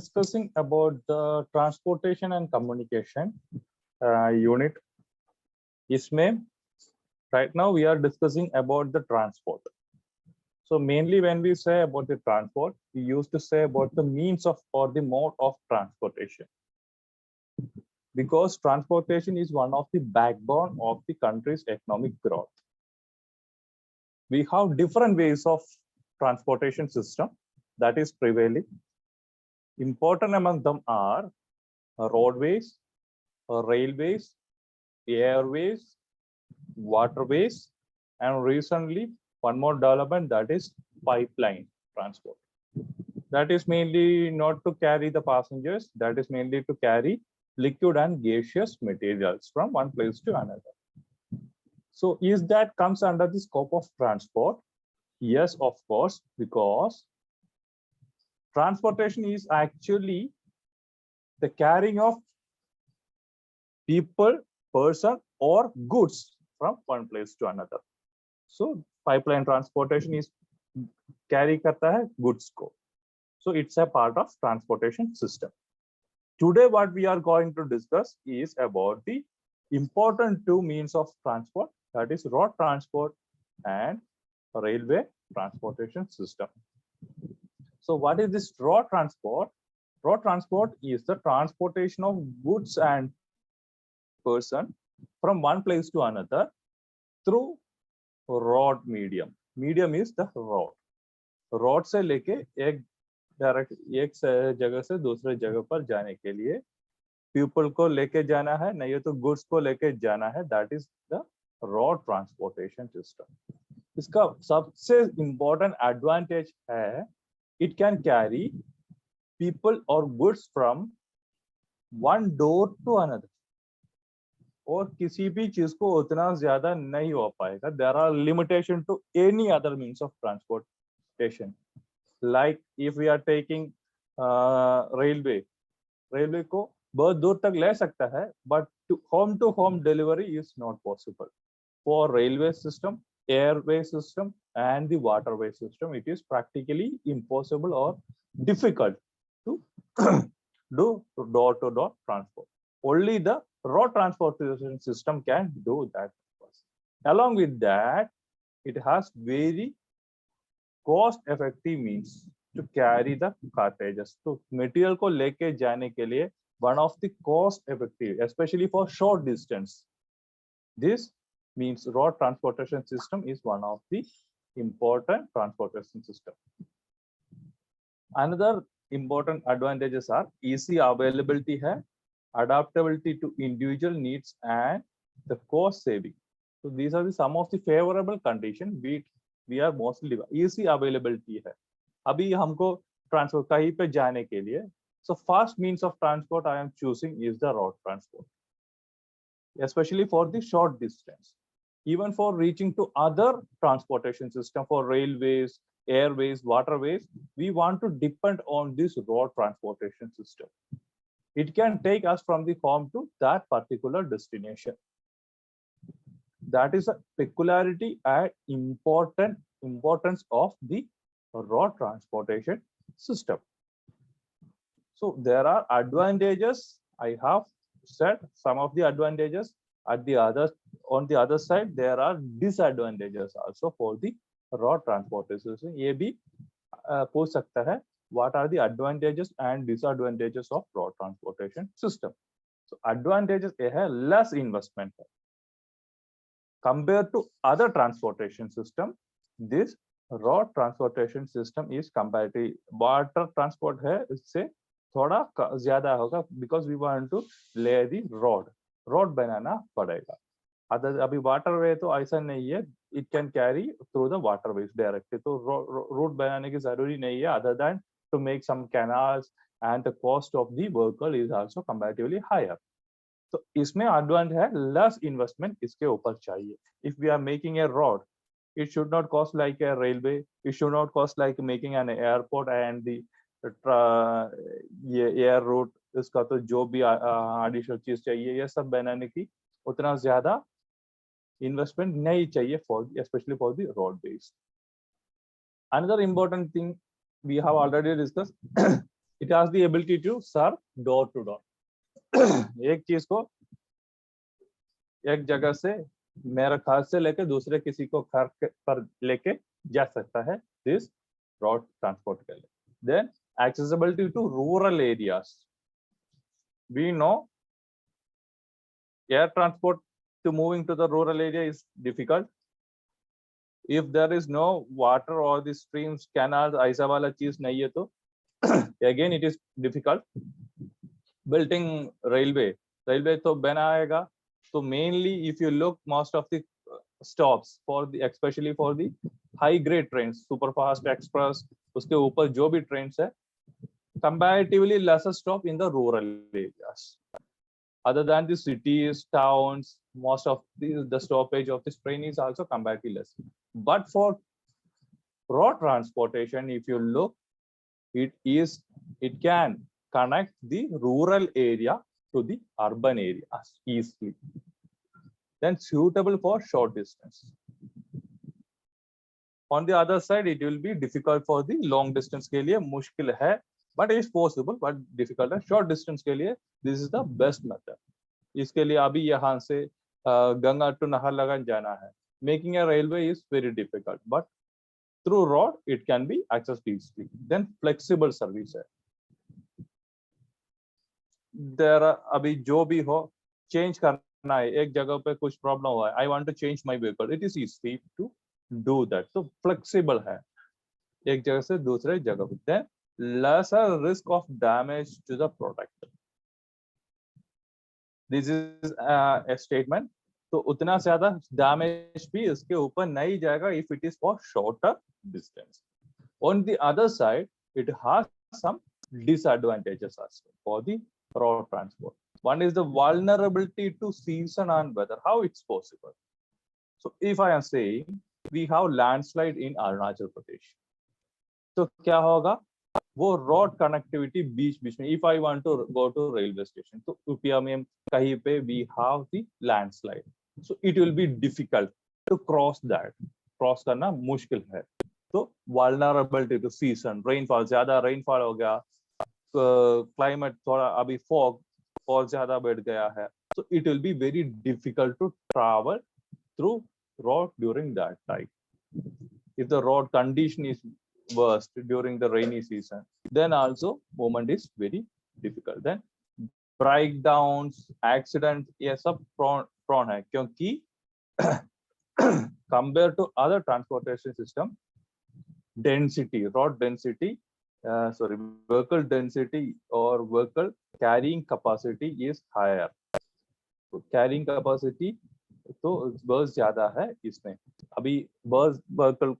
Discussing about the transportation and communication unit. Isme, right now we are discussing about the transport. So mainly when we say about the transport, we used to say about the means of or the mode of transportation. Because transportation is one of the backbone of the country's economic growth. We have different ways of transportation system that is prevailing. Important among them are roadways, railways, airways, waterways, and recently one more development, that is pipeline transport. That is mainly not to carry the passengers, that is mainly to carry liquid and gaseous materials from one place to another. So is that comes under the scope of transport? Yes, of course, because transportation is actually the carrying of people, person, or goods from one place to another. So pipeline transportation is carry karta hai goods ko. So it's a part of transportation system. Today what we are going to discuss is about the important two means of transport, that is road transport and railway transportation system. So what is this road transport? Road transport is the transportation of goods and person from one place to another through road medium. Medium is the road. Road से लेके एक direct एक जगह से दूसरे जगह पर जाने के लिए पीपल को लेके जाना है, नहीं तो गुड्स को लेके जाना है, that is the road transportation system. इसका सबसे इम्पोर्टेंट एडवांटेज है it can carry people or goods from one door to another. और किसी भी चीज को उतना ज्यादा नहीं हो पाएगा. There are limitation to any other means of transportation. Like if we are taking railway को बहुत दूर तक ले सकता है, but to home delivery is not possible. For railway system, airway system, and the waterway system, it is practically impossible or difficult to do door-to-door transport. Only the road transportation system can do that. Along with that, it has very cost-effective means to carry the cartages. So material को लेके जाने के लिए one of the cost-effective, especially for short distance. This means road transportation system is one of the important transportation system. Another important advantages are easy availability hai, adaptability to individual needs, and the cost saving. So these are some of the favorable conditions we are mostly easy availability hai. Abhi humko transport kahin pe jaane ke liye, so first means of transport I am choosing is the road transport, especially for the short distance. Even for reaching to other transportation system, for railways, airways, waterways, we want to depend on this road transportation system. It can take us from the home to that particular destination. That is a peculiarity and importance of the road transportation system. So there are advantages. I have said some of the advantages. On the other side, there are disadvantages also for the road transportation system. ये भी पूछ सकता है, what are the advantages and disadvantages of road transportation system? So advantages ये है less investment. Compared to other transportation system, this road transportation system is comparatively water transport है, इससे थोड़ा ज्यादा होगा because we want to lay the road बनाना पड़ेगा. अभी waterway तो ऐसा नहीं है, it can carry through the waterways directly. तो road बनाने की जरूरी नहीं है, other than to make some canals, and the cost of the vehicle is also comparatively higher. तो इसमें advantage है less investment इसके ऊपर चाहिए. If we are making a road, it should not cost like a railway, it should not cost like making an airport and the air route, इसका तो जो भी additional चीज चाहिए ये सब बनाने की उतना ज्यादा investment nahi chahiye for especially for the roadways. Another important thing we have already discussed It has the ability to serve door to door. एक चीज को एक जगह से मेरे घर से लेके दूसरे किसी को घर पर लेके जा सकता है this road transport के लिए. Then accessibility to rural areas. We know air transport to moving to the rural area is difficult. If there is no water or the streams, canals, ऐसा वाला चीज नहीं है तो again it is difficult. Building railway तो बनाएगा तो mainly if you look most of the stops for the especially for the high grade trains, super fast express, उसके ऊपर जो भी trains है comparatively lesser stop in the rural areas. Other than the cities, towns, most of the stoppage of this train is also comparatively less. But for road transportation, if you look, it can connect the rural area to the urban areas easily. Then suitable for short distance. On the other side, it will be difficult for the long distance के लिए मुश्किल है, but it is possible, but difficult है. Short distance के लिए this is the best method. इसके लिए अभी यहाँ से गंगा to नाहरलगुन जाना है. Making a railway is very difficult, but through road it can be accessed easily. Then flexible service है. There are अभी जो भी हो change करना है, एक जगह पे कुछ problem हुआ है, I want to change my vehicle. It is easy to do that. So flexible है, एक जगह से दूसरे जगह पे. Then lesser risk of damage to the product. This is a statement. तो उतना ज्यादा डैमेज भी इसके ऊपर नहीं जाएगा if it is for shorter distance. On the other side, it has some disadvantages as well for the road transport. One is the vulnerability to season and weather. How it's possible? So if I am saying we have landslide in Arunachal Pradesh, तो क्या होगा? वो road connectivity बीच में. If I want to go to railway station, तो UPM में कहीं पे we have the landslide, so it will be difficult to cross that. Cross करना मुश्किल है. तो vulnerability to season, rainfall, ज्यादा rainfall हो गया, climate थोड़ा अभी fog और ज्यादा बढ़ गया है, so it will be very difficult to travel through road during that time. If the road condition is worst during the rainy season, then also movement is very difficult. Then breakdowns, accidents, ये सब prone है, क्योंकि compared to other transportation system, density, road density, vehicle density or vehicle carrying capacity is higher. So carrying capacity तो बस ज्यादा है इसमें. अभी बस व्हीकल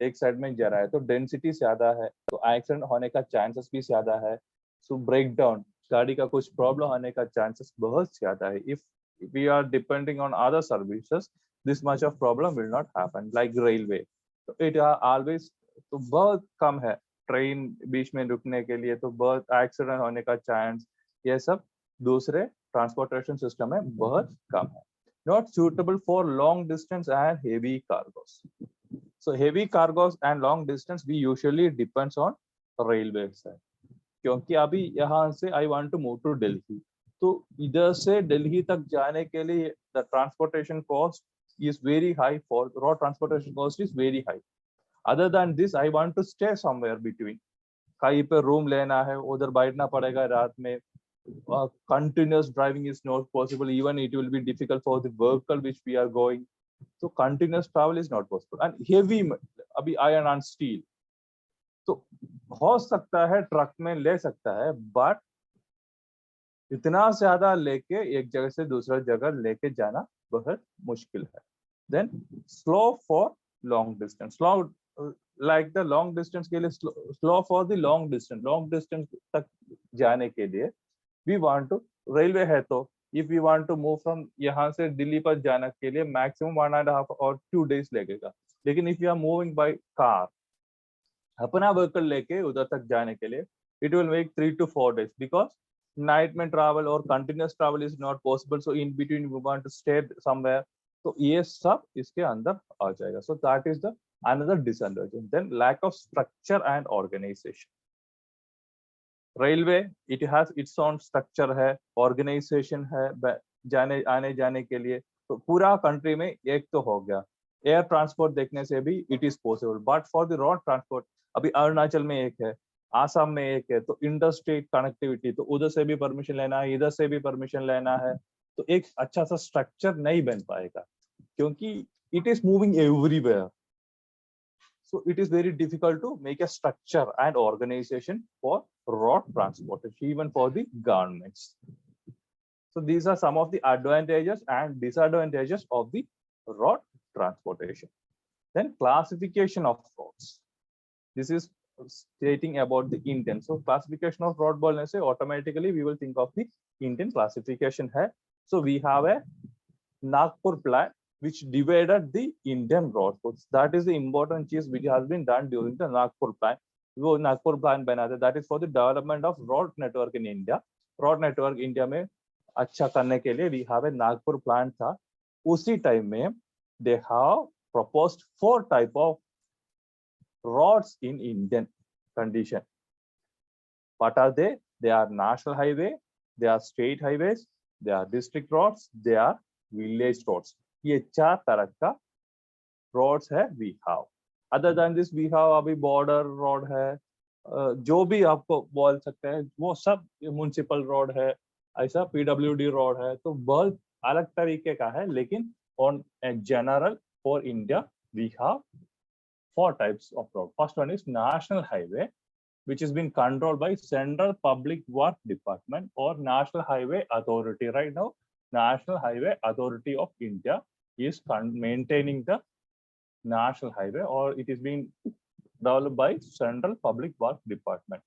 एक साइड में जा रहा है तो डेंसिटी ज्यादा है, तो एक्सीडेंट होने का चांसेस भी ज्यादा है. सो ब्रेकडाउन, गाड़ी का कुछ प्रॉब्लम होने का चांसेस बहुत ज्यादा है. If we are depending on other services, this much of problem will not happen like railway. तो इट ऑलवेज तो बहुत कम है ट्रेन बीच में रुकने के लिए, तो बहुत एक्सीडेंट होने का चांस ये सब दूसरे ट्रांसपोर्टेशन सिस्टम में बहुत कम है. Not suitable for long distance and heavy cargos. So heavy cargos and long distance we usually depends on railways. क्योंकि अभी यहाँ से I want to move to Delhi, तो इधर से दिल्ली तक जाने के लिए the transportation cost is very high. For road transportation cost is very high. Other than this, I want to stay somewhere between. कहीं पे रूम लेना है, उधर बैठना पड़ेगा रात में. Continuous driving is not possible. Even it will be difficult for the vehicle which we are going. So continuous travel is not possible. And heavy, अभी iron and steel, तो हो सकता है ट्रक में ले सकता है, but इतना ज्यादा लेके एक जगह से दूसरा जगह लेके जाना बहुत मुश्किल है. Then slow for long distance. Slow like the long distance के लिए slow for the long distance तक जाने के लिए we want to railway है, तो if we want to move from यहाँ से दिल्ली पर जाने के लिए maximum 1.5 or 2 days लगेगा. लेकिन if you are moving by car, अपना vehicle लेके उधर तक जाने के लिए it will make 3 to 4 days, because night में travel or continuous travel is not possible. So in between we want to stay somewhere, तो ये सब इसके अंदर आ जाएगा. So that is the another disadvantage. Then lack of structure and organization. Railway it has its own structure है, organisation है जाने आने जाने के लिए, तो पूरा कंट्री में एक तो हो गया। एयर ट्रांसपोर्ट देखने से भी it is possible, but for the road transport अभी अरुणाचल में एक है, आसाम में एक है, तो इंटरस्टेट कनेक्टिविटी, तो उधर से भी परमिशन लेना है, इधर से भी परमिशन लेना है, तो एक अच्छा सा स्ट्रक्चर नहीं बन पाएगा क्योंकि it is moving everywhere. So it is very difficult to make a structure and organization for road transportation, even for the governments. So these are some of the advantages and disadvantages of the road transportation. Then classification of roads. This is stating about the intent. So classification of road bolne se automatically we will think of the Indian classification hai. So we have a Nagpur plan which divided the Indian road codes. That is the important cheese which has been done during the Nagpur plan. वो Nagpur plan बना था, that is for the development of road network in India. Road network India में अच्छा करने के लिए we have a Nagpur plan था। उसी टाइम में they have proposed 4 type of roads in Indian condition. What are they? They are national highway, they are state highways, they are district roads, they are village roads. ये 4 तरह का roads है we have. Other than this we have अभी border road है, जो भी आपको बोल सकते हैं वो सब म्युनिसिपल रोड है, ऐसा PWD रोड है, तो बहुत अलग तरीके का है, लेकिन on a general for India we have 4 types of road. First one is national highway, which has been controlled by Central Public Work Department or National Highway Authority. Right now, National Highway Authority of India is maintaining the national highway, or it is being developed by Central Public Work Department,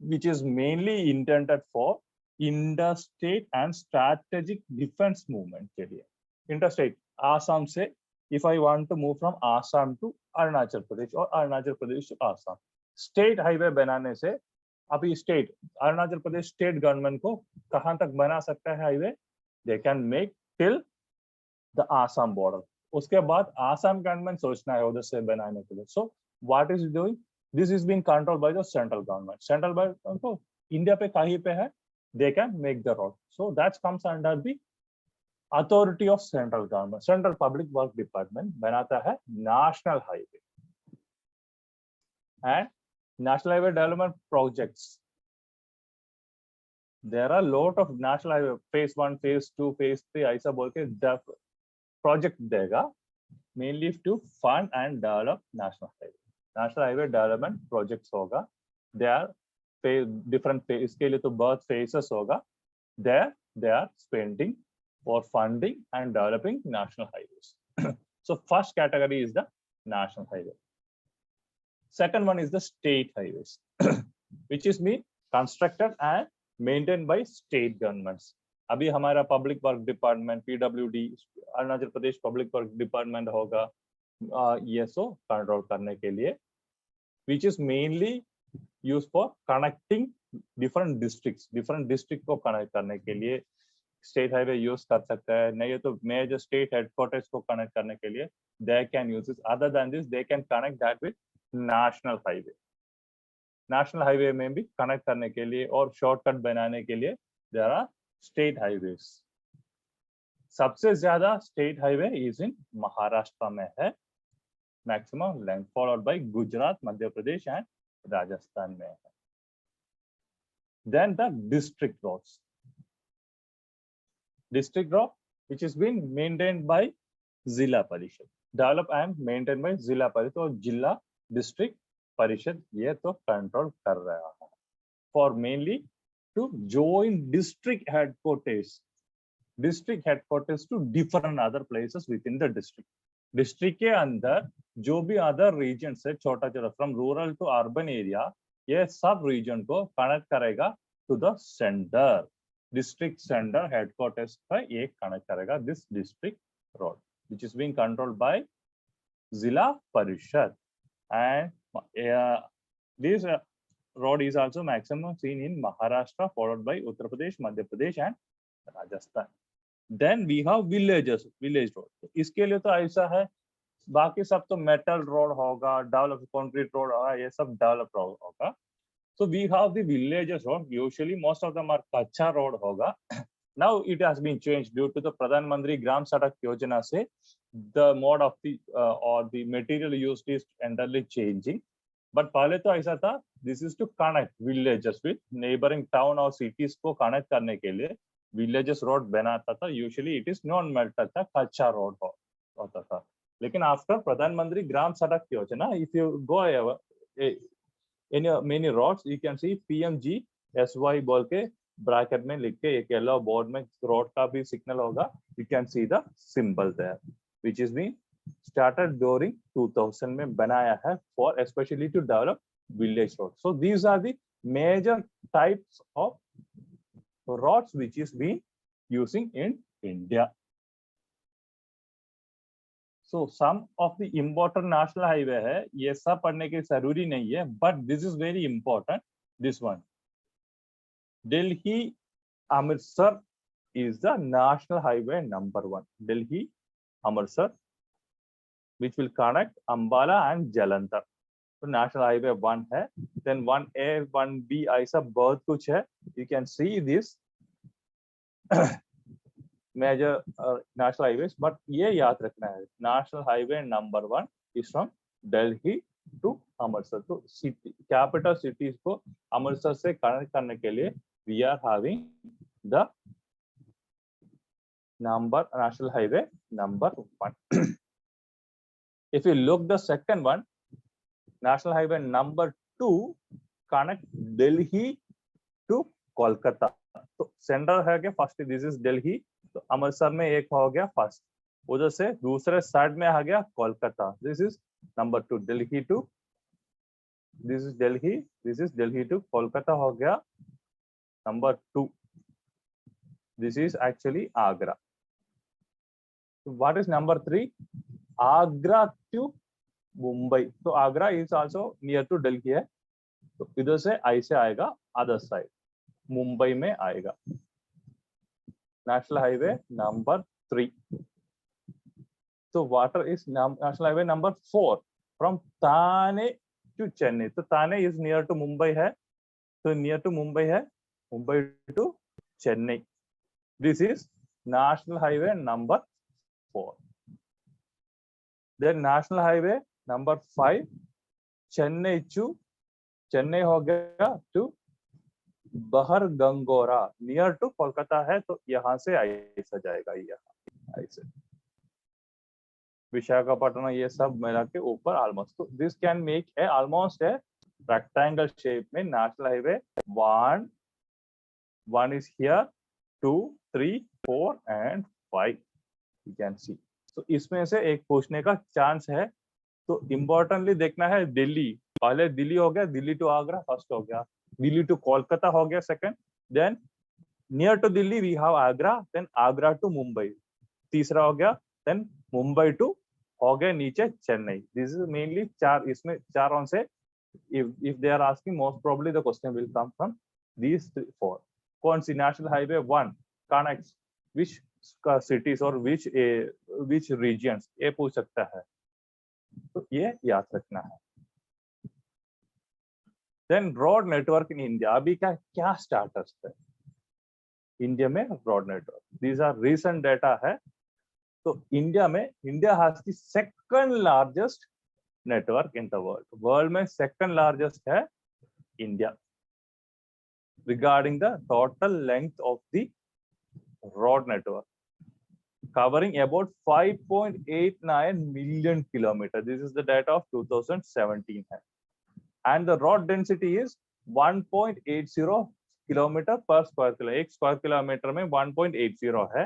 which is mainly intended for interstate and strategic defense movement के लिए. Interstate, Assam से, if I want to move from Assam to Arunachal Pradesh or Arunachal Pradesh to Assam, state highway बनाने से अभी state Arunachal Pradesh state government को कहां तक बना सकता है highway? They can make till the Assam border, उसके बाद आसाम गवर्नमेंट सोचना है उधर से बनाने के लिए. So what is doing this is being controlled by the central government. Central government को इंडिया पे कहीं पे है, they can make the road. So that comes under the authority of central government. Central public work department बनाता है national highway and national highway development projects. There are a lot of national highway phase 1, phase 2, phase 3 ऐसा बोल के project देगा, mainly to fund and develop national highway. National highway development projects होगा, they are different phase, इसके लिए तो बहुत phases होगा. There they are spending for funding and developing national highways. So first category is the national highway. Second one is the state highways, which is being constructed and maintained by state governments. अभी हमारा public work department PWD Arunachal Pradesh public work department होगा ये so control करने के लिए, which is mainly used for connecting different districts. Different district को connect करने के लिए स्टेट हाईवे यूज कर सकता है, नहीं तो मेजर स्टेट हेडक्वार्टर्स को कनेक्ट करने के लिए they can use this. Other than this they can connect that with national highway. National highway में भी कनेक्ट करने के लिए और शॉर्टकट बनाने के लिए देयर आर स्टेट हाईवेज. सबसे ज्यादा state highway is in Maharashtra में है, maximum length, followed by Gujarat, Madhya Pradesh and Rajasthan में है. Then the district roads. District road which is been maintained by Zila Parishad, develop and maintain by Zila परिषद, और जिला डिस्ट्रिक्ट परिषद ये तो कंट्रोल कर रहा है for mainly to join district headquarters to different other places with in the district. District के अंदर जो भी अदर रीजन है, छोटा छोटा from rural to urban area, ये सब रीजन को कनेक्ट करेगा to the center. District center headquarters पर ये कनेक्ट करेगा this district road which is being controlled by Zila Parishad. And this road is also maximum seen in Maharashtra, followed by Uttar Pradesh, Madhya Pradesh and Rajasthan. Then we have village road. इसके लिए तो ऐसा है, बाकी सब तो metal road होगा, develop concrete road होगा, ये सब डेवलप रोड होगा. So we have the villages road. Usually most of them are kacha road hoga. Now it has been changed due to the Pradhan Mantri Gram Sadak Yojana. Say the mode of the or the material used is entirely changing. But पहले तो ऐसा था, this is to connect villages with neighboring town or cities को connect करने के लिए villages road बनाता था. Usually it is non melted था, कच्चा road होता था. लेकिन after प्रधानमंत्री ग्राम सड़क योजना, if you go in many roads, you can see PMGSY बोल के ब्रैकेट में लिख के एक येलो बोर्ड में रोड का भी सिग्नल होगा. You can see the symbol there, which is being started during 2000 में बनाया है for especially to develop village roads. So these are the major types of roads which is being using in India. So some of the important national highway है, ये सब पढ़ने के जरूरी नहीं है, but this is very important. This one, Delhi Amritsar is the national highway number 1. Delhi Amritsar, which will connect Ambala and Jalandhar. So national highway 1 है. Then 1A, 1B ऐसा बहुत कुछ है. You can see this major national highways, but ये याद रखना है. National highway number 1 is from Delhi to Amritsar. तो city, capital cities को अमृतसर से कनेक्ट करने के लिए we are having the national highway number 1. If you look the second one, national highway number 2 connect Delhi to Kolkata. तो centre है क्या first, this is Delhi, तो अमृतसर में एक हो गया फर्स्ट, उधर से दूसरे साइड में आ गया Kolkata. This is number 2, Delhi to, this is Delhi to Kolkata हो गया number 2. This is actually Agra. What is number 3? Agra to Mumbai. तो Agra is also near to Delhi है, तो इधर से ऐसे आएगा अदर साइड, मुंबई में आएगा. National highway number 3. तो water is national highway number 4 from Thane to Chennai. तो Thane is near to Mumbai है, तो नियर टू मुंबई है, Mumbai to Chennai. This is national highway number 4. Then national highway number 5 Chennai हो गया to Baharagora, near to Kolkata है, तो यहाँ से ऐसा जाएगा, यहाँ ऐसे विशाखापट्टनम, ये सब मिला के ऊपर ऑलमोस्ट. तो this can make a almost a rectangle shape में national highway 1 is here, 2, 3, 4 and 5 you can see. तो इसमें से एक पूछने का चांस है, तो इम्पोर्टेंटली देखना है दिल्ली. पहले दिल्ली हो गया, दिल्ली टू आगरा फर्स्ट हो गया, दिल्ली टू कोलकाता हो गया second, then near to Delhi we have Agra, then Agra to Mumbai तीसरा हो गया, देन मुंबई टू हो गया नीचे चेन्नई. दिस इज मेनली 4, इसमें 4 ऑन से if they are asking, most probably the question will come from these 4. कौन सी national highway 1 connects which cities or which regions, ये पूछ सकता है, तो ये याद रखना है. Then road network in India, अभी क्या स्टेटस है इंडिया में road network. These are recent data है. तो India has the second largest network in the world में सेकंड लार्जेस्ट है India regarding the total length of the road network, covering about 5.89 million kilometers. This is the data of 2017 है. And the road density is 1.80 kilometer per square kilometer. एक square kilometer में 1.80 है.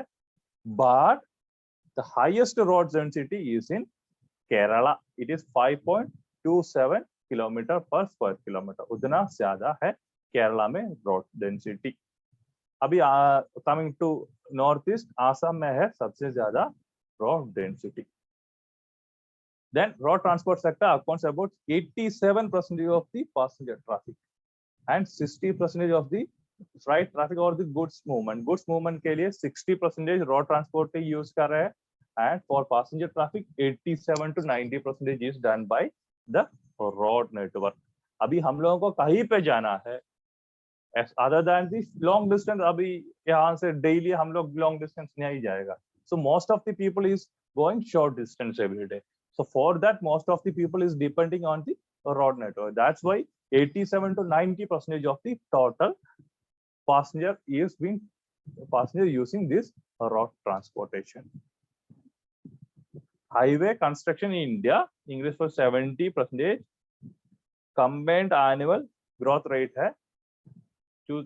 But the highest road density is in Kerala. It is 5.27 kilometer per square kilometer. उतना ज्यादा है केरला में road density. अभी coming to north east, Assam में है सबसे ज्यादा road density. Then road transport sector accounts about 87% of the passenger traffic and 60% of the freight traffic और the goods movement. Goods movement के लिए 60% रोड ट्रांसपोर्ट यूज कर रहे हैं, and for passenger traffic 87 to 90% is done by the road network. अभी हम लोगों को कहीं पे जाना है अदर देन दी लॉन्ग डिस्टेंस, अभी यहाँ से डेली हम लोग लॉन्ग डिस्टेंस नहीं जाएगा. So most of the people is going short distance every day. So for that, most of the people is depending on the road network. That's why 87 to 90% of the total passenger using this road transportation. Highway construction in India increased for 70%. Combined annual growth rate है to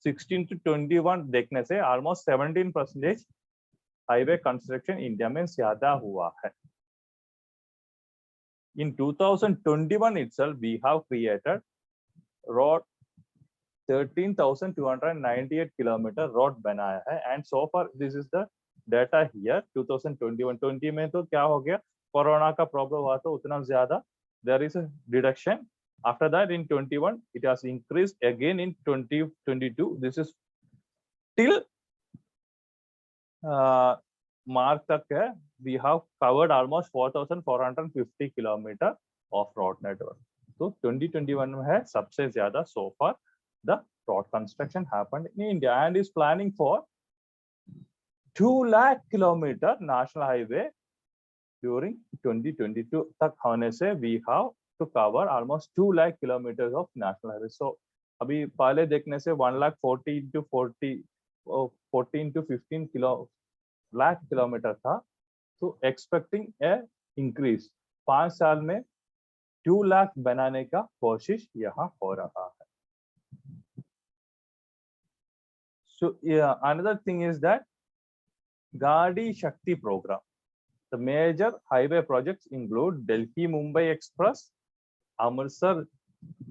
16 to 21 देखने से almost 17% highway construction India में ज्यादा हुआ है. In 2021 itself, we have created road 13,298 kilometre road बनाया है. And so far, this is the data here. 2021-20 में तो क्या हो गया, कोरोना का प्रॉब्लम हुआ तो उतना ज्यादा there is a reduction. After that, in 21, it has increased again in 2022. This is till March तक है. We have covered almost 4,450 kilometer of road network. So 2021 में है सबसे ज्यादा so far the road construction happened in India, and is planning for 2 lakh kilometer national highway during 2022 तक होने से we have to cover almost 2 lakh kilometers of national highway. So अभी पहले देखने से 1 lakh 14 to 15 lakh किलोमीटर था. So expecting a increase. 5 साल में 2 लाख बनाने का कोशिश यहाँ हो रहा है. So yeah, another thing is that Gadi Shakti program. The major highway projects include Delhi-Mumbai Express, Amritsar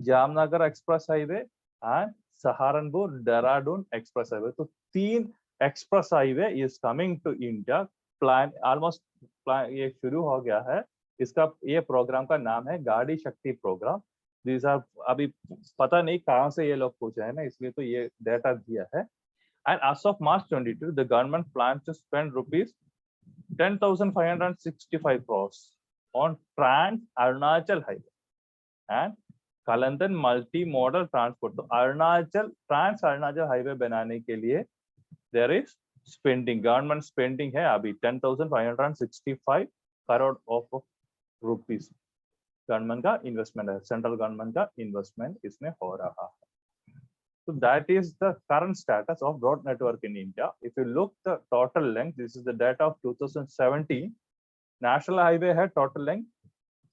Jamnagar Express Highway, and Saharanpur-Dehradun Express Highway. So 3 express highway is coming to India. Plan ये शुरू हो गया है. इसका ये programme का नाम है गाड़ी शक्ति प्रोग्राम. These are अभी पता नहीं कहाँ से ये लोग पूछे हैं ना, इसलिए तो ये डेटा दिया है. And as of March 22, the government plans to spend rupees 10,565 crores on Trans Arunachal Highway and Kalandan multi-modal transport. तो अरुणाचल Trans Arunachal Highway बनाने के लिए there is spending, government spending है अभी 10,565 crore of rupees. गवर्नमेंट का investment है, central government का investment इसमें हो रहा है. So that is the current status of road network in India. If you look the total length, this is the data of 2017. National highway had total length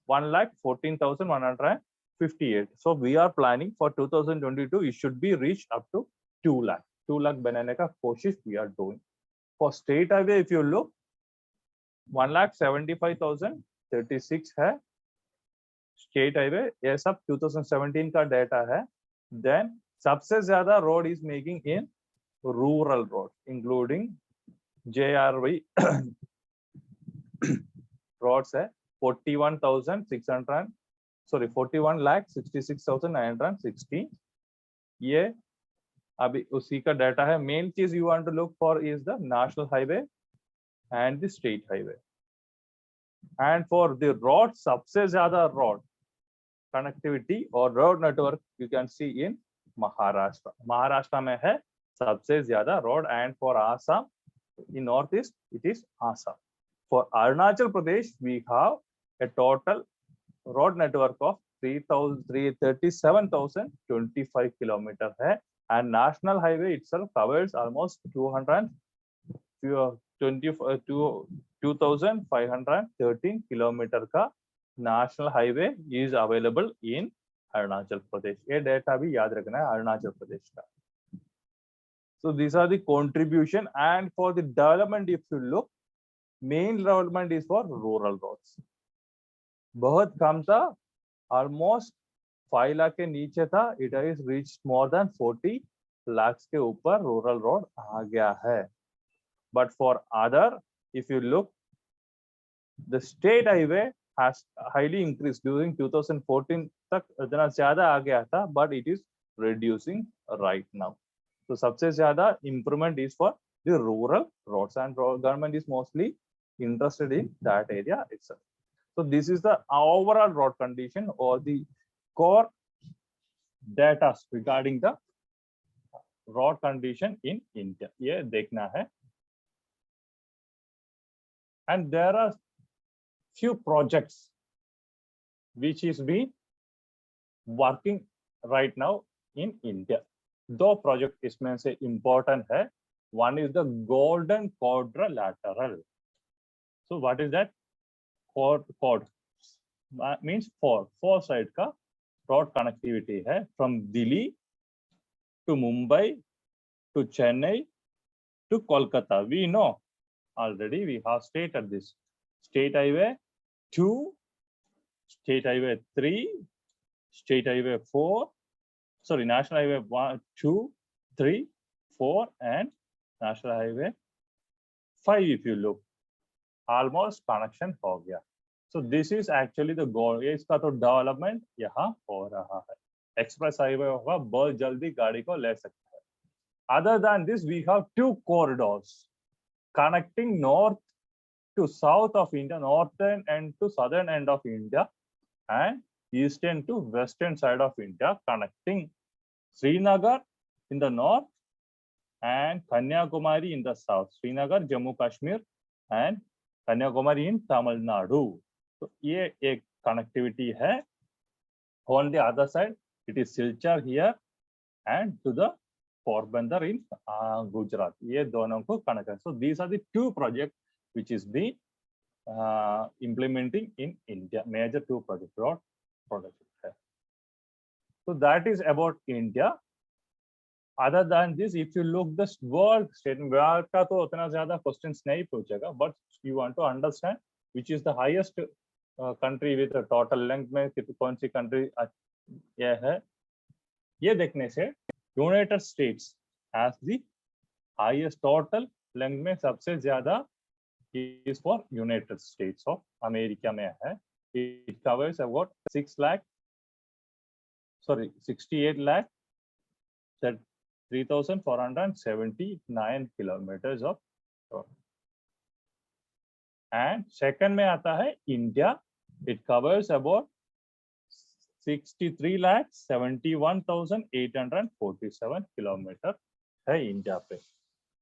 1,14,158. So we are planning for 2022. It should be reached up to 2 lakh. 2 lakh बनाने का कोशिश we are doing. For state highway, if you look, 1,75,036 है state highway. ये सब 2017 का data है. Then सबसे ज्यादा road is making in rural road, including JRV roads है 41,66,960. ये अभी उसी का डाटा है. मेन चीज you want to look for is the national highway and the state highway. And for the road, सबसे ज्यादा road connectivity or road network you can see in Maharashtra. Maharashtra में है सबसे ज्यादा road, and for Assam in northeast it is Assam. For Arunachal Pradesh we have a total road network of 37,025 kilometers है, and national highway itself covers almost 2,513 kilometers का national highway is available in Arunachal Pradesh. ये data भी याद रखना है अरुणाचल प्रदेश का. So these are the contribution, and for the development if you look, main development is for rural roads. बहुत कम था, almost 5 lakh के नीचे था. It has reached more than 40 lakhs के ऊपर rural road आ गया है. But for other, if you look, the state highway has highly increased during 2014 तक इतना ज्यादा आ गया था, but it is reducing right now. So सबसे ज्यादा improvement is for the rural roads, and government is mostly interested in that area itself. So this is the overall road condition or the core data regarding the road condition in India. ये देखना है. And there are few projects which is being working right now in India. दो project इसमें से important है. One is the golden quadrilateral. So what is that? Quad means four side का road connectivity है from Delhi to Mumbai to Chennai to Kolkata. We know already, we have stated this. State Highway 2, State Highway 3, State Highway 4, sorry, National Highway 1, 2, 3, 4, and National Highway 5. If you look, almost connection हो गया. So this is actually the goal. ये इसका तो development यहाँ हो रहा है. Express highway होगा, बहुत जल्दी गाड़ी को ले सकते हैं. Other than this, we have two corridors connecting north to south of India, northern and to southern end of India, and eastern to western side of India, connecting Srinagar in the north and Kanyakumari in the south. Srinagar, Jammu Kashmir, and Kanyakumari in Tamil Nadu. So ये एक connectivity है. On the other side, it is Silchar here and to the Porbandar in Gujarat. ये दोनों को connect है. So these are the two projects which is being implementing in India. Major two projects, road projects. So that is about India. Other than this, if you look the world statement, world का तो उतना ज़्यादा questions नहीं पूछेगा, but you want to understand which is the highest country with a total length में कौन सी country ये है. ये देखने से United States has the highest total length में सबसे ज़्यादा is for United States of America में है. It covers about 68 lakh 3,479 kilometers of road. And second में आता है India. It covers about 63 lakh 71,847 kilometers है India पे.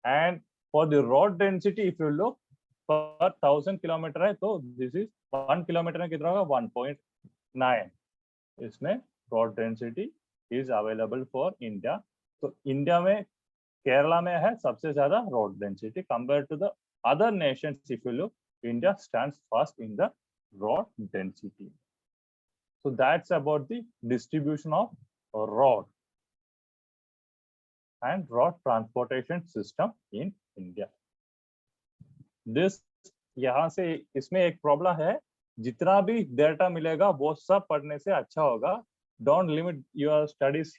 And for the road density, if you look per 1,000 kilometer है, तो this is 1 kilometer में कितना होगा 1.9. इसमें road density is available for India. तो India में केरला में है सबसे ज़्यादा road density compared to the other nations. If you look, India stands first in the road density. So that's about the distribution of road and road transportation system in India. This यहाँ से इसमें एक problem है, जितना भी data मिलेगा वो सब पढ़ने से अच्छा होगा. Don't limit your studies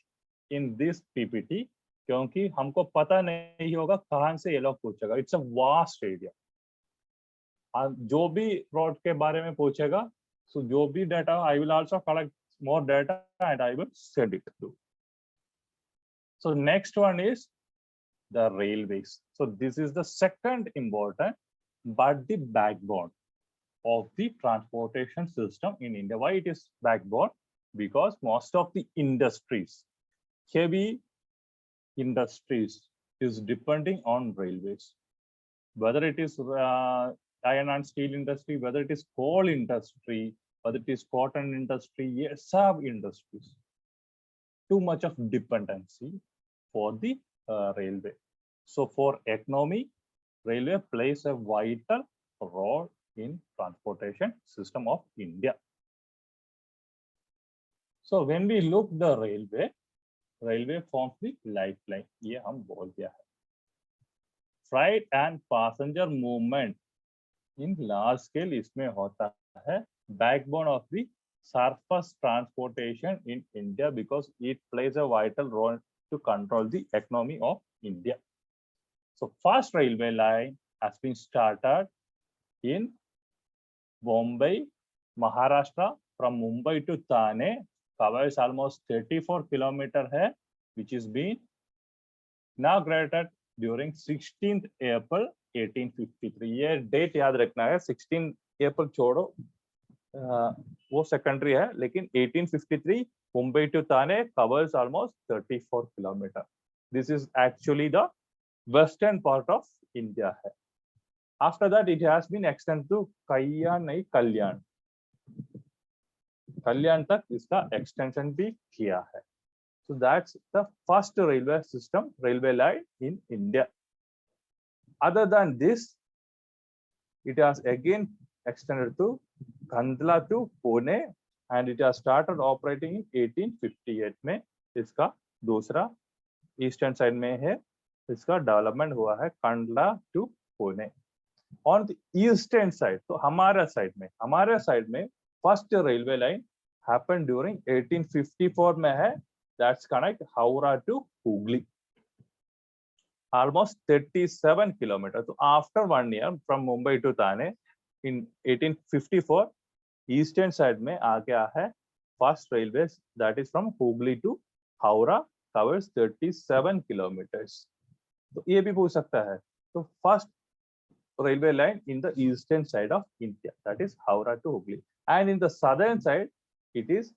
in this PPT, क्योंकि हमको पता नहीं होगा कहाँ से ये लोग पूछेगा. It's a vast area. जो भी रोड के बारे में पूछेगा, so जो भी data, I will also collect more data and I will send it to. So next one is the railways. So this is the second important but the backbone of the transportation system in India. Why it is backbone? Because most of the industries, heavy industries, is depending on railways. Whether it is iron and steel industry, whether it is coal industry, whether it is cotton industry, yes, sub industries. Too much of dependency for the railway. So for economy, railway plays a vital role in transportation system of India. So when we look the railway forms the lifeline. ये हम बोल दिया है. Freight and passenger movement in large scale इसमें होता है. Backbone of the surface transportation in India because it plays a vital role to control the economy of India. So first railway line has been started in Bombay, Maharashtra. From Mumbai to Thane, covers almost 34 kilometers है, which is being inaugurated during 16th April 1853. ये date याद रखना है. 16 अप्रैल छोड़ो, वो secondary है, लेकिन 1853 Mumbai to Thane covers almost 34 kilometers. This is actually the western part of India. After that, it has been extended to Kalyan. Kalyan तक इसका extension भी किया है. So that's the first railway system, railway line in India. Other than this, it has again extended to Kandla to Pune, and it has started operating in 1858 में. इसका दूसरा eastern side में है, इसका डेवलपमेंट हुआ है Kandla to Pune. On the eastern side, तो हमारे साइड में first railway line happened during 1854 में है. That's connect Howrah to Hooghly, almost 37 kilometre. तो after 1 year from Mumbai to Thane in 1854 eastern side में आ गया है first railway, that is from Hooghly to Howrah, covers 37 kilometers. तो ये भी पूछ सकता है. तो first railway line in the eastern side of India, that is Howrah to Hubli, and in the southern side it is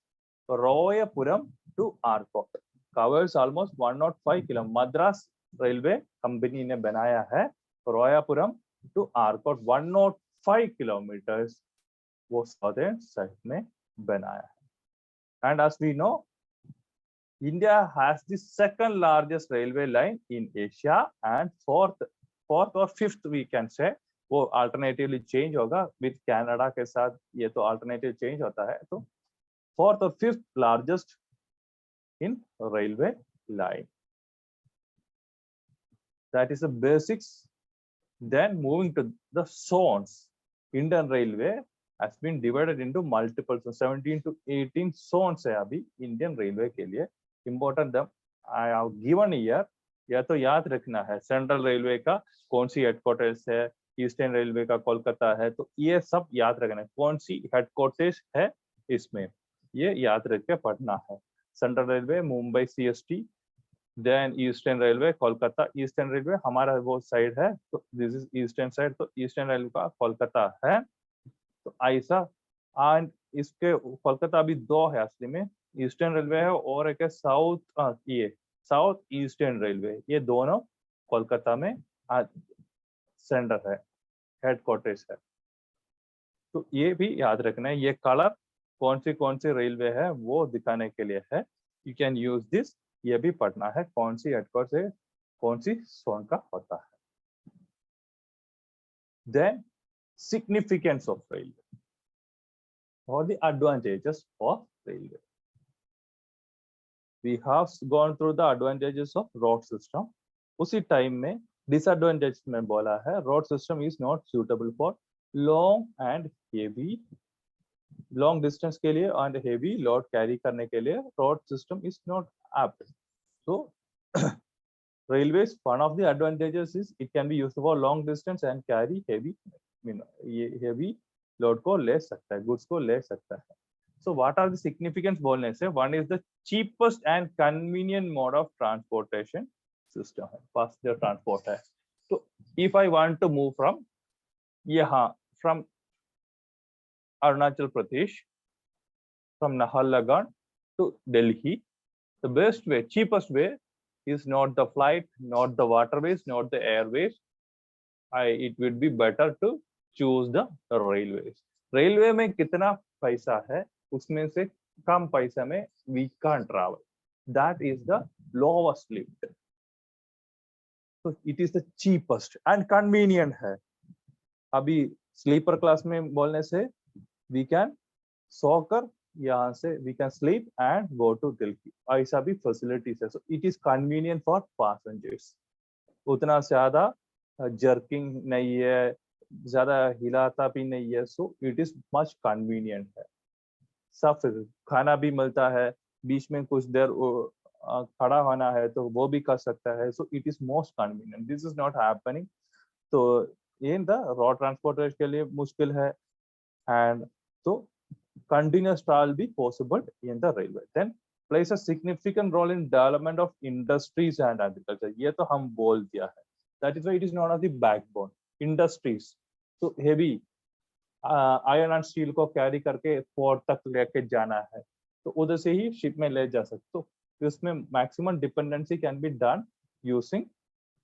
𝗏𝗶𝗹𝘆 to Arcot, covers almost 105 kilometers. Madras Railway Company ने बनाया है 𝗏𝗶𝗹𝘆 to Arcot 105 kilometers, वो southern side में बनाया है. And as we know, India has the second largest railway line in Asia, and fourth or fifth we can say, वो alternatively change होगा with Canada के साथ, ये तो alternative change होता है. तो fourth or fifth largest in railway line. That is the basics. Then moving to the zones, Indian Railway has been divided into multiple, so 17 to 18 zones है अभी Indian Railway के लिए. Important them I have given here, या तो याद रखना है. Central railway का कौन सी हेडक्वार्टर्स है, ईस्टर्न रेलवे का कोलकाता है, तो ये सब याद रखना है. कौन सी हेडक्वार्टर्स है इसमें, ये याद रख के पढ़ना है. Central railway Mumbai CST, then eastern railway Kolkata. Eastern railway हमारा वो साइड है, तो दिस इज ईस्टर्न साइड, तो ईस्टर्न रेलवे का कोलकाता है. तो ऐसा, एंड इसके कोलकाता अभी दो है असली में, ईस्टर्न रेलवे है और एक है साउथ, ये साउथ ईस्टर्न रेलवे. ये दोनों कोलकाता में सेंटर है, हेडक्वार्टर्स है. तो ये भी याद रखना है. ये कलर कौन सी रेलवे है वो दिखाने के लिए है. You can use this. ये भी पढ़ना है कौन सी हेडक्वार्टर से कौन सी जोन का होता है. देन सिग्निफिकेंस ऑफ रेलवे और the advantages of railway. We have gone through the advantages of road system. उसी टाइम में disadvantages में बोला है, road system is not suitable for long and heavy, long distance के लिए and heavy load carry करने के लिए road system is not apt. So railways, one of the advantages is it can be used for long distance and carry heavy, ये heavy load को ले सकता है, goods को ले सकता है. So what are the significance बोलने से, one is the cheapest and convenient mode of transportation system है, passenger transport है. So if I want to move from यहाँ, from Arunachal Pradesh, from Naharlagun to Delhi, the best way, cheapest way is not the flight, not the waterways, not the airways. It would be better to choose the railways. Railway में कितना पैसा है, उसमें से कम पैसा में we can't travel. That is the lowest limit. So it is the cheapest and convenient है. अभी स्लीपर क्लास में बोलने से we can सोकर यहाँ से we can sleep and go to Delhi. ऐसा भी facilities है. So it is convenient for passengers. उतना ज्यादा jerking नहीं है, ज्यादा हिलाता भी नहीं है. So it is much convenient है. सब खाना भी मिलता है, बीच में कुछ देर खड़ा होना है तो वो भी कर सकता है. सो it is most convenient. This is not happening. तो इन द रोड ट्रांसपोर्टेशन के लिए मुश्किल है, एंड तो कंटिन्यूअस ट्रैवल भी possible in the railway. Then place a significant role in development of industries and agriculture. ये तो हम बोल दिया है. That is why it is not of the backbone. Industries तो हेवी आयरन एंड स्टील को carry करके पोर्ट तक लेके जाना है, तो उधर से ही शिप में ले जा सकते। तो इसमें maximum dependency can be done using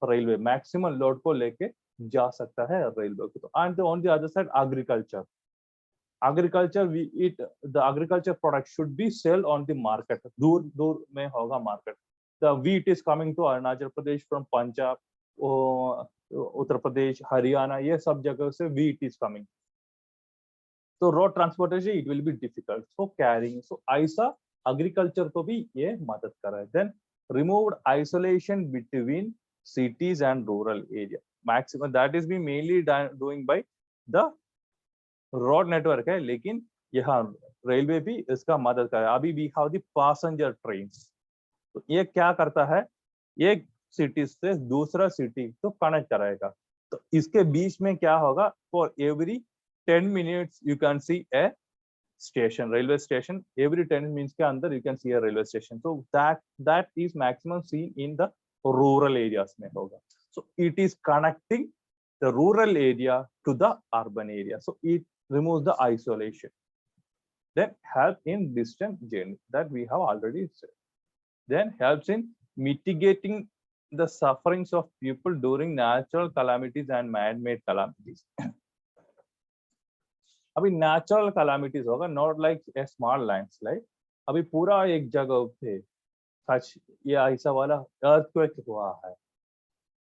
railway, maximum load को लेके जा सकता है रेलवे को। And on the other side agriculture, the agriculture product should be sold on the market, दूर दूर में होगा market. The wheat is coming to Arunachal Pradesh from Punjab, Uttar Pradesh, Haryana, ये सब जगह से wheat is coming. So road transportation it will be difficult. So carrying, so ऐसा agriculture को भी ये मदद कर रहा है. Then removed isolation between cities and rural area. Maximum that is being mainly doing by the road network है, लेकिन यहाँ रेलवे भी इसका मदद कर रहा है. अभी we have the passenger trains, तो ये क्या करता है, एक सिटी से दूसरा सिटी तो कनेक्ट कराएगा. तो इसके बीच में क्या होगा, for every 10 minutes you can see a station, railway station. Every 10 minutes के अंदर you can see a railway station. तो that is maximum seen in the rural areas में होगा. So it is connecting the rural area to the urban area, so it removes the isolation. Then help in distance journey, that we have already said. Then helps in mitigating the sufferings of people during natural calamities and man-made calamities. अभी natural calamities होगा, not like a small landslide. अभी पूरा एक जगह पे सच ये ऐसा वाला earthquake हुआ है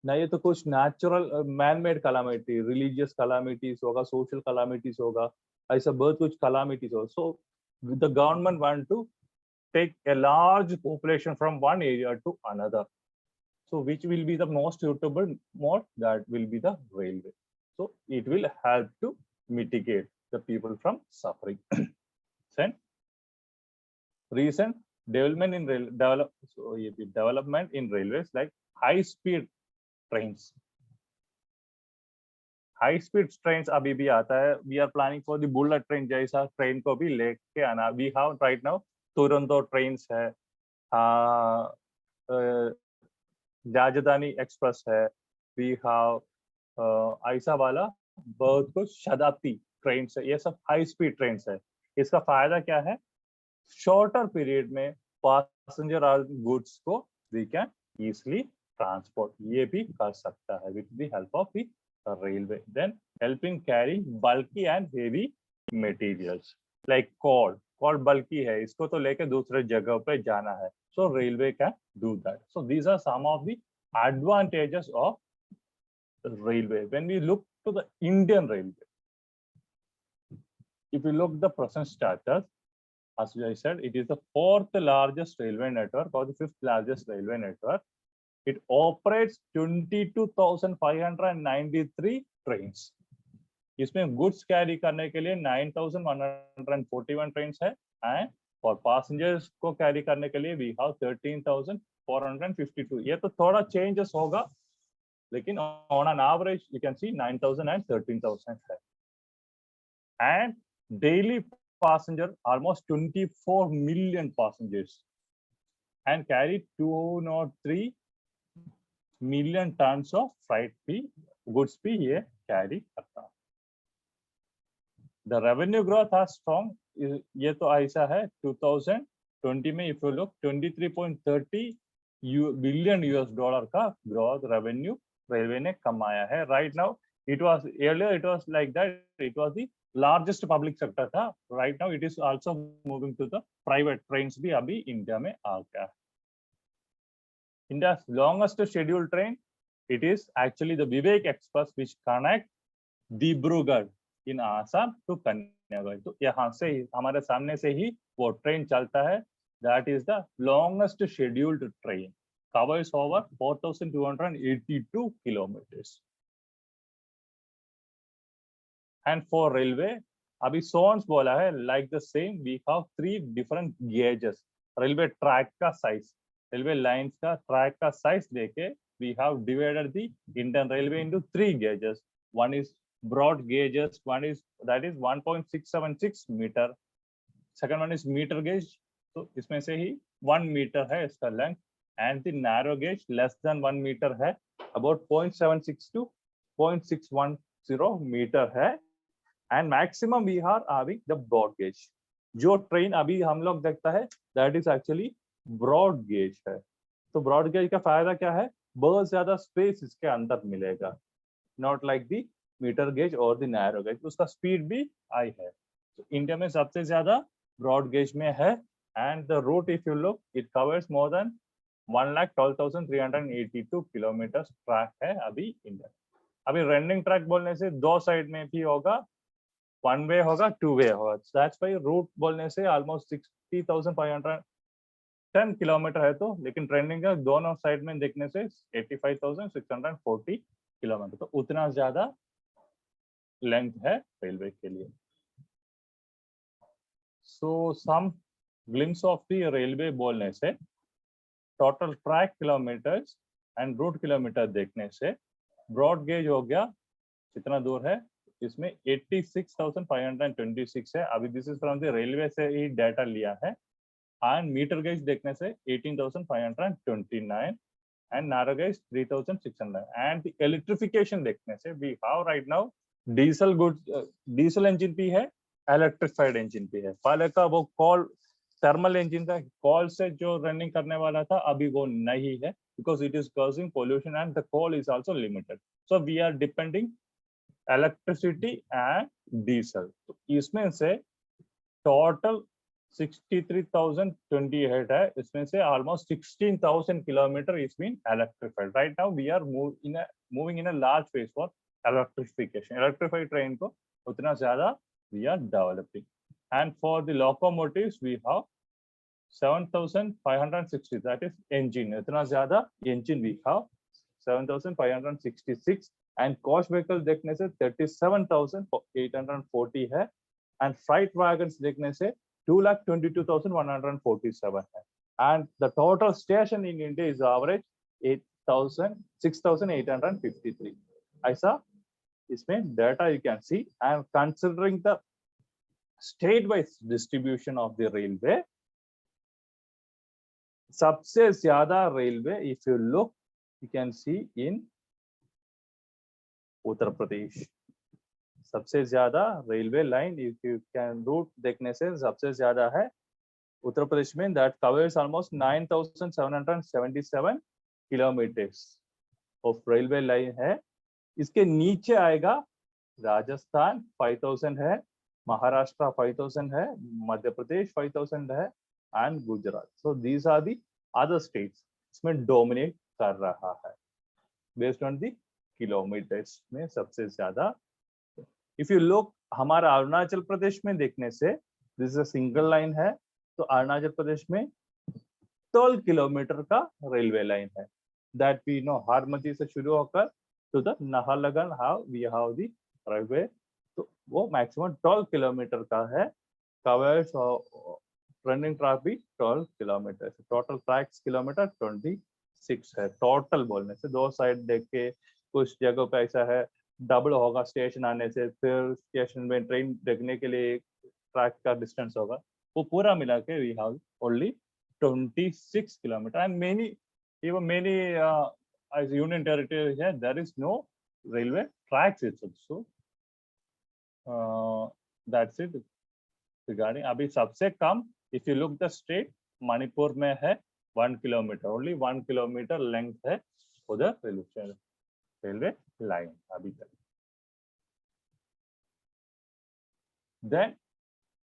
ना, ये तो कुछ natural man made calamity, religious calamities होगा, सोशल कलामिटीज होगा, ऐसा बहुत कुछ कलामिटीज होगा. So the government want to take a large population from one area to another. So which will be the most suitable mode, that will be the railway. So it will help to mitigate the people from suffering. Send recent development in development in railways like high speed trains. High speed trains अभी भी आता है. We are planning for the bullet train जैसा train को भी लेके आना. We have right now Duronto trains है, राजधानी एक्सप्रेस है, वी हैव ऐसा वाला बहुत कुछ शताब्दी ट्रेन्स है. ये सब हाई स्पीड ट्रेन्स है. इसका फायदा क्या है, शॉर्टर पीरियड में पैसेंजर और गुड्स को वी कैन इजिली ट्रांसपोर्ट, ये भी कर सकता है with the help of the railway. Then helping carry bulky and heavy materials like coal bulky है, इसको तो लेके दूसरे जगह पे जाना है. So railway can do that. So these are some of the advantages of railway. When we look to the Indian railway, if you look the present status, as I said, it is the 4th largest railway network or the 5th largest railway network. It operates 22,593 trains. इसमें goods carry करने के लिए 9,141 trains है, and और passengers को carry करने के लिए वी हैव 13,452. ये तो थोड़ा चेंजेस होगा, लेकिन on an average you can C 9,000 and 13,000 है. And daily passenger almost 24 million passengers and carry 203 million tons of freight भी, goods भी ये carry करता है. The revenue growth has strong, ये तो ऐसा है 2020 में if you look 23.30 billion US dollar का growth revenue रेलवे ने कमाया है. Right now it was earlier it was like that, it was the largest public sector था. Right now it is also moving to the private trains भी अभी India में आ गया. India longest schedule train, it is actually the Vivek express which connect Dibrugarh in Assam to Kanyakumari. तो यहाँ से हमारे सामने से ही वो ट्रेन चलता है. That is the longest scheduled train, covers over 4,282 kilometers. And for railway, अभी zones बोला है, like the same we have 3 different gauges. Railway track का size, railway lines का track का size देके we have divided the Indian Railway into 3 gauges. One is broad gauges, one is that is 1.676 meter. Second one is meter gauge, तो इसमें से ही 1 meter है इसका length, and the narrow gauge less than 1 meter है, about 0.76 to 0.610 meter है. And maximum we are having the broad gauge. जो train अभी हम लोग देखता है that is actually broad gauge है। तो ब्रॉड गेज का फायदा क्या है, बहुत ज्यादा स्पेस इसके अंदर मिलेगा, not like the meter gauge और द नैरो गेज, उसका स्पीड भी हाई है। तो इंडिया में सबसे ज्यादा ब्रॉड गेज में है, and the route if you look it covers more than 1,12,382 kilometre track है अभी इंडिया। अभी रनिंग ट्रैक बोलने से दो साइड में भी होगा, वन वे होगा, टू वे होगा, दैट्स व्हाई रूट बोलने से ऑलमोस्ट 60,510 किलोमीटर है। तो लेकिन ट्रेंडिंग का दोनों साइड में देखने से 85,640 किलोमीटर, तो उतना ज्यादा लेंथ है रेलवे के लिए। So some glimpse of the railway बोलने से total track kilometres and route kilometre देखने से ब्रॉड गेज हो गया कितना दूर है, इसमें 86,526 है। अभी this is from the railway से ही डाटा लिया है। एंड मीटर गेज देखने से 18,529 and narrow gauge 3,600। And electrification देखने से we have right now diesel diesel engine भी है, इलेक्ट्रिफाइड इंजन भी है। पहले का वो कॉल थर्मल इंजन था, कॉल से जो रनिंग करने वाला था, अभी वो नहीं है because it is causing pollution and the coal is also limited. So we are depending electricity and diesel. तो इसमें से टोटल 63,028 है, इसमें से almost 16,000 kilometre is been electrified. Right now we are moving in a large phase for electrification. Electrified train को उतना ज्यादा we are developing. And for the locomotives we have 7,560, that is engine, इतना ज्यादा engine we have 7,566। And cost vehicle देखने से 37,840 है। And freight wagons देखने से 2,22,147 है। And the total station in India is average 6,853। ऐसा इसमें data you can see. And considering the state wise distribution of the railway, सबसे ज्यादा railway if you look you can see in Uttar Pradesh. सबसे ज्यादा railway line if you can route देखने से सबसे ज्यादा है उत्तर प्रदेश में, that covers almost 9,777 kilometres of railway line है। इसके नीचे आएगा राजस्थान 5,000 है, महाराष्ट्र 5,000 है, मध्य प्रदेश 5,000 है and Gujarat. So these are the other states इसमें डोमिनेट कर रहा है बेस्ड ऑन दी किलोमीटर्स में सबसे ज्यादा। इफ यू लुक हमारा अरुणाचल प्रदेश में देखने से दिस अ सिंगल लाइन है, तो अरुणाचल प्रदेश में 12 किलोमीटर का रेलवे लाइन है, दैट वी नो हारमती से शुरू होकर to the Naharlagun how we have the railway. तो वो मैक्सिमम 12 किलोमीटर का है, कवर्स रनिंग ट्रैक भी 12 किलोमीटर। टोटल ट्रैक्स किलोमीटर 26 है। टोटल बोलने से दो साइड देख के कुछ जगहों पे ऐसा है डबल होगा स्टेशन आने से, फिर स्टेशन में ट्रेन देखने के लिए ट्रैक का डिस्टेंस होगा, वो पूरा मिला के we have only 26 kilometre. And many even many as union territory here there is no railway tracks itself. So that's it regarding अभी सबसे कम if you look the state Manipur में है 1 किलोमीटर, ओनली 1 किलोमीटर लेंथ है उधर railway line अभी तक। Then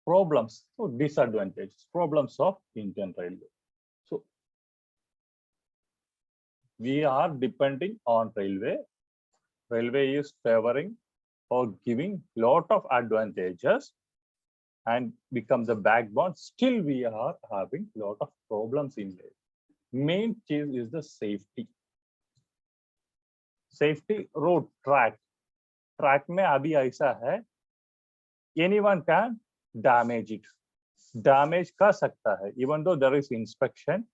problems, so disadvantages, problems of Indian Railway. So we are depending on railway. Railway is favoring or giving lot of advantages and become the backbone. Still we are having lot of problems in there. Main case is the safety. Safety road track में अभी ऐसा है anyone can damage it, damage कर सकता है even though there is inspection,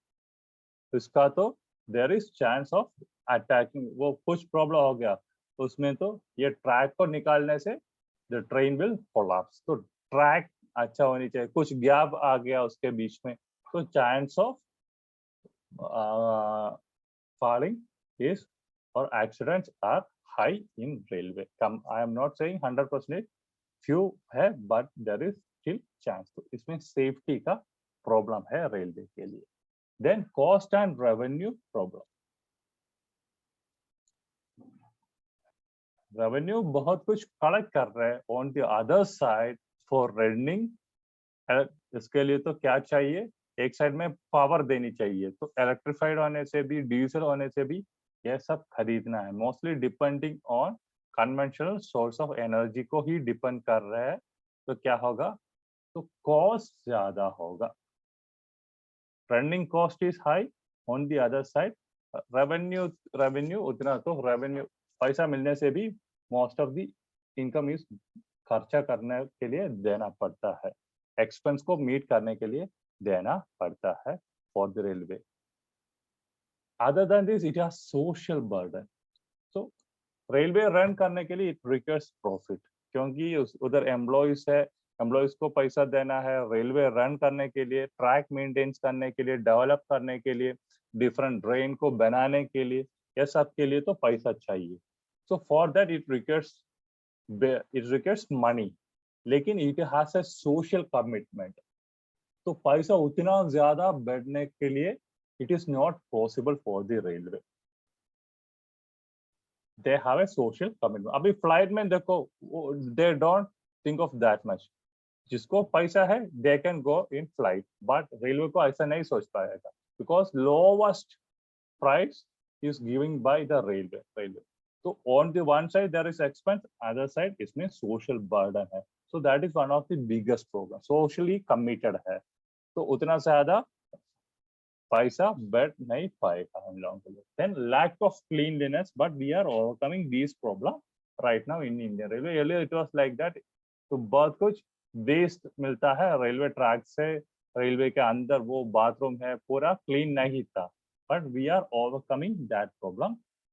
इसका तो there is chance of attacking। वो कुछ प्रॉब्लम हो गया उसमें तो ये ट्रैक को निकालने से the train will collapse। तो ट्रैक अच्छा होनी चाहिए, कुछ गैप आ गया उसके बीच में तो chance of falling is or accidents are high in railway. I am not saying 100%, few है but there is still chance. तो इसमें सेफ्टी का प्रॉब्लम है रेलवे के लिए। Then cost and revenue problem. Revenue बहुत कुछ कलेक्ट कर रहे हैं on the other side for running. इसके लिए तो क्या चाहिए, एक साइड में पावर देनी चाहिए, तो इलेक्ट्रिफाइड होने से भी डीजल होने से भी ये सब खरीदना है। Mostly depending on conventional source of energy को ही डिपेंड कर रहे हैं। तो क्या होगा, तो कॉस्ट ज्यादा होगा। Running cost is high, on the other side revenue उतना, तो रेवेन्यू पैसा मिलने से भी most of the income is खर्चा करने के लिए देना पड़ता है, एक्सपेंस को मीट करने के लिए देना पड़ता है for the railway. Other than this it has social burden. So railway run करने के लिए इट रिक्वायर्स प्रॉफिट, क्योंकि उधर एम्प्लॉइज है, एम्प्लॉइज को पैसा देना है, रेलवे रन करने के लिए, ट्रैक मेंटेन्स करने के लिए, डेवलप करने के लिए, डिफरेंट ड्रेन को बनाने के लिए, ये सब के लिए तो पैसा चाहिए। So for that it requires money, लेकिन it has a social commitment. तो पैसा उतना ज्यादा बढ़ने के लिए it is not possible for the railway. They have a social commitment. अभी फ्लाइट में देखो, they don't think of that much. जिसको पैसा है they can go in flight, but railway को ऐसा नहीं सोच पाएगा, because lowest price is given by the railway. So on the one side there is expense, other side इसमें social burden है। So that is one of the biggest problem, socially committed है, तो उतना ज्यादा पैसा बैठ नहीं पाएगा हम लोगों के लिए। Then lack of cleanliness, but we are overcoming these problem right now in Indian Railway. Earlier it was like that, तो बहुत कुछ वेस्ट मिलता है रेलवे ट्रैक से, रेलवे के अंदर वो बाथरूम है पूरा क्लीन नहीं था, but we are overcoming that problem.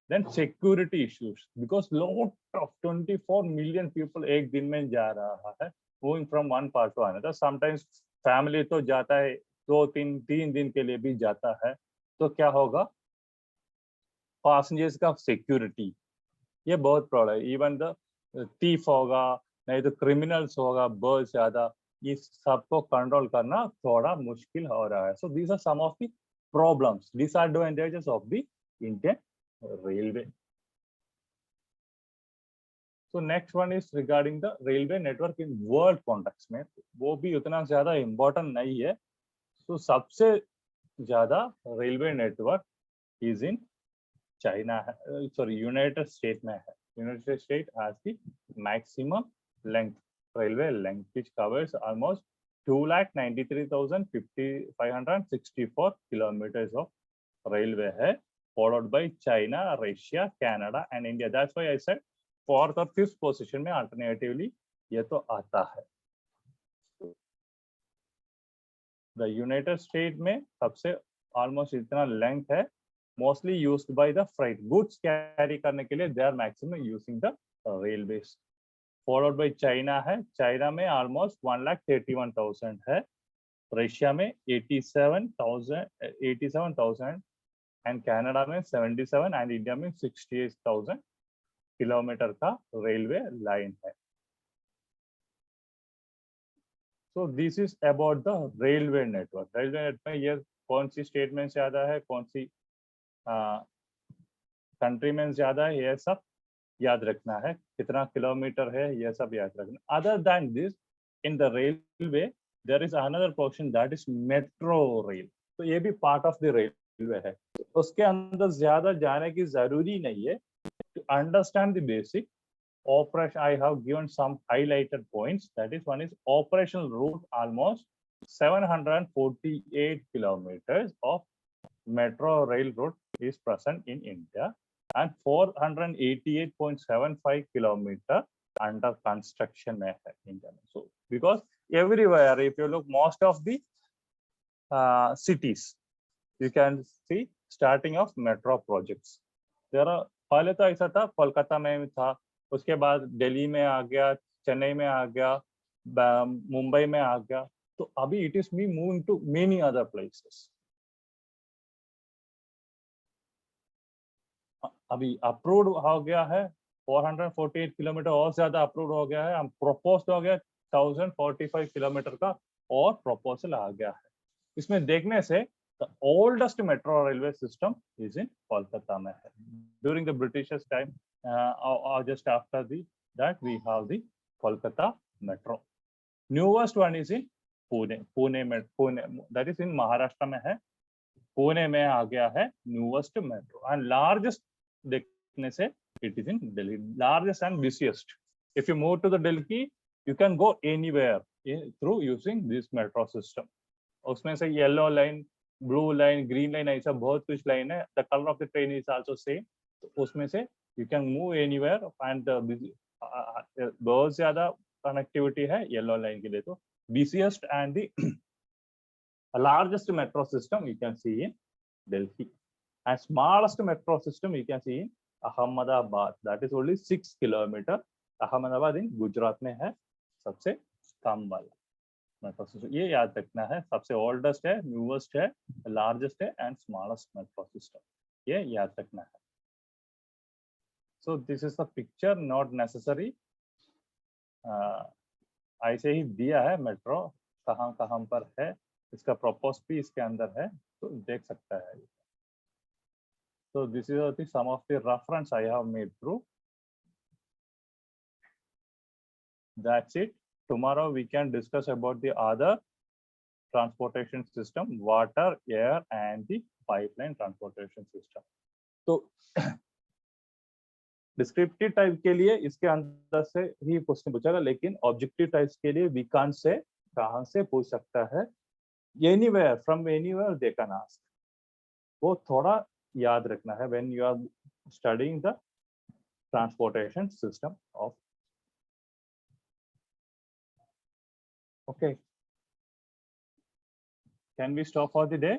Then security issues, because lot of 24 million people एक दिन में जा रहा है, moving from one part to another. Sometimes family तो जाता है, 2-3 दिन के लिए भी जाता है, तो क्या होगा, पैसेंजर्स का सिक्योरिटी ये बहुत प्रॉब्लम है। इवन द थीफ होगा, नहीं तो क्रिमिनल्स होगा बहुत ज्यादा, ये सबको कंट्रोल करना थोड़ा मुश्किल हो रहा है। So these are some of the problems, disadvantages of the Indian Railway. So next one is regarding the railway network in world context में, वो भी उतना ज्यादा important नहीं है। So सबसे ज्यादा railway network is in China, sorry United States में है। United States has the maximum length, railway length, which covers almost 2,93,564 kilometers of railway है, followed by China, Russia, Canada and India. That's why I said fourth और fifth position में alternatively ये तो आता है। The United States में सबसे almost इतना length है, mostly used by the freight goods carry करने के लिए they are maximum using the railways. Followed by China है, China में almost 1,31,000 है, रशिया में 87,000 एंड कनाडा में 77 एंड इंडिया में 68,000 किलोमीटर का रेलवे लाइन है। So this is about the railway network. Railway network में ये कौन सी स्टेट में ज्यादा है, कौन सी कंट्री में ज्यादा है, ये सब याद रखना है, कितना किलोमीटर है ये सब याद रखना। Other than this in the railway there is another portion that is metro rail, तो ये भी पार्ट ऑफ द रेलवे है। उसके अंदर ज्यादा जाने की जरूरी नहीं है। To understand the basic operation, I have given some highlighted points. That is, one is operational route, almost 748 kilometers of metro rail route is present in India, and 488.75 kilometer under construction mein hai India. So because everywhere, if you look most of the cities, you can see starting of metro projects. There are पहले तो ऐसा था, कोलकाता में था, उसके बाद दिल्ली में आ गया, चेन्नई में आ गया, मुंबई में आ गया, तो अभी it is be moving to many other places. अभी अप्रूव्ड हो गया है 448 किलोमीटर और ज्यादा अप्रूव्ड हो गया है, हम प्रोपोज हो गया 1045 किलोमीटर का और प्रपोजल आ गया है। इसमें देखने से the oldest metro railway system is in Kolkata में है। During the Britishers time, or just after that we have the Kolkata metro. Newest one is in Pune में, Pune that is in Maharashtra में है। पुणे में आ गया है newest metro and largest देखने से it is in Delhi, largest and busiest. If you move to the Delhi, you can go anywhere through using this metro system. उसमें से yellow line, blue line, green line ऐसा बहुत कुछ line है। The colour of the train is also same. तो उसमें से you can move anywhere and बहुत ज्यादा कनेक्टिविटी है येलो लाइन के लिए। तो busiest and the largest metro system you can see in Delhi and smallest metro system you can see in Ahmedabad, that is only 6 kilometre. Ahmedabad in Gujarat में है सबसे कम वाला मेट्रो सिस्टम। ये याद रखना है, सबसे ओल्डेस्ट है, न्यूएस्ट है, लार्जेस्ट है एंड स्मॉलेस्ट मेट्रो सिस्टम, ये याद रखना है। So this is the picture, not necessary, ऐसे ही दिया है मेट्रो कहाँ कहाँ पर है, इसका प्रपोज भी इसके अंदर है तो देख सकता है। So this is some of the reference I have made through. That's it. Tomorrow we can discuss about the other transportation system, water, air and the pipeline transportation system. तो डिस्क्रिप्टिव टाइप के लिए इसके अंदर से ही question पूछेगा, लेकिन objective types के लिए विकांत से कहां से पूछ सकता है, anywhere, from anywhere they can ask. वो थोड़ा याद रखना है when you are studying the transportation system of. Okay, can we stop for the day?